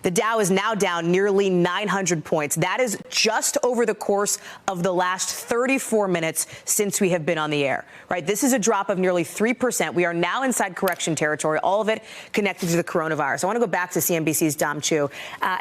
The Dow is now down nearly 900 points. That is just over the course of the last 34 minutes since we have been on the air, right? This is a drop of nearly 3%. We are now inside correction territory, all of it connected to the coronavirus. I want to go back to CNBC's Dom Chu.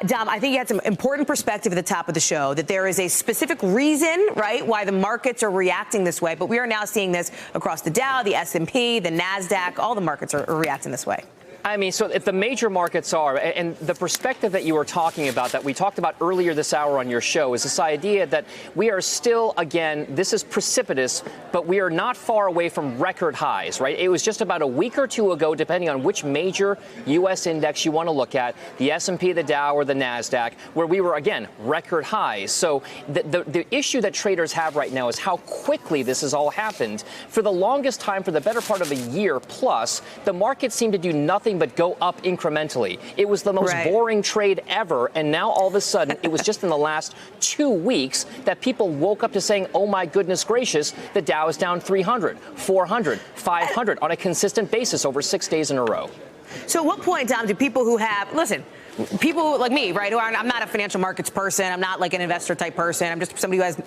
Dom, I think you had some important perspective at the top of the show that there is a specific reason, right, why the markets are reacting this way. But we are now seeing this across the Dow, the S&P, the NASDAQ. All the markets are reacting this way. I mean, so if the major markets are, and the perspective that you were talking about, that we talked about earlier this hour on your show, is this idea that we are still, again, this is precipitous, but we are not far away from record highs, right? It was just about a week or two ago, depending on which major U.S. index you want to look at, the S&P, the Dow, or the NASDAQ, where we were, again, record highs. So the issue that traders have right now is how quickly this has all happened. For the longest time, for the better part of a year plus, the market seemed to do nothing but go up incrementally. It was the most boring trade ever. And now all of a sudden, it was just in the last 2 weeks that people woke up to saying, oh, my goodness gracious, the Dow is down 300, 400, 500 on a consistent basis over 6 days in a row. So at what point, Dom, do people who have, listen, people like me, right, who are, I'm not a financial markets person, I'm not like an investor type person, I'm just somebody who has,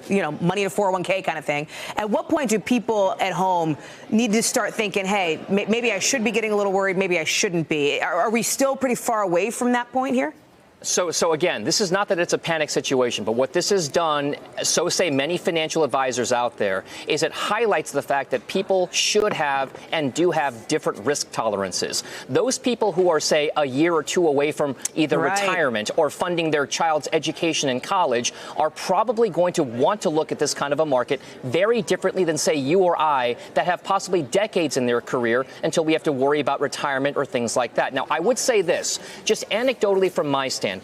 money in a 401k kind of thing. At what point do people at home need to start thinking, hey, maybe I should be getting a little worried, maybe I shouldn't be? Are we still pretty far away from that point here? So again, this is not that it's a panic situation, but what this has done, so say many financial advisors out there, is it highlights the fact that people should have and do have different risk tolerances. Those people who are, say, a year or two away from either retirement or funding their child's education in college are probably going to want to look at this kind of a market very differently than, say, you or I that have possibly decades in their career until we have to worry about retirement or things like that. Now, I would say this, just anecdotally from my standpoint,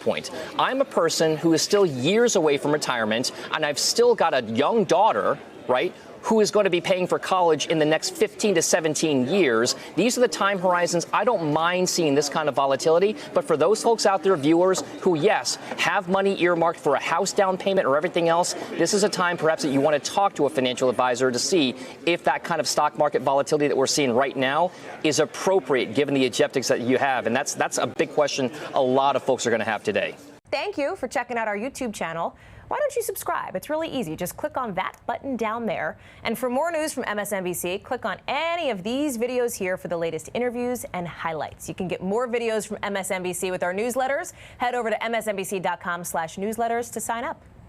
I'm a person who is still years away from retirement, and I've still got a young daughter, right, who is going to be paying for college in the next 15 to 17 years. These are the time horizons. I don't mind seeing this kind of volatility. But for those folks out there, viewers, who, yes, have money earmarked for a house down payment or everything else, this is a time perhaps that you want to talk to a financial advisor to see if that kind of stock market volatility that we're seeing right now is appropriate given the objectives that you have. And that's a big question a lot of folks are going to have today. Thank you for checking out our YouTube channel. Why don't you subscribe? It's really easy. Just click on that button down there. And for more news from MSNBC, click on any of these videos here for the latest interviews and highlights. You can get more videos from MSNBC with our newsletters. Head over to msnbc.com/newsletters to sign up.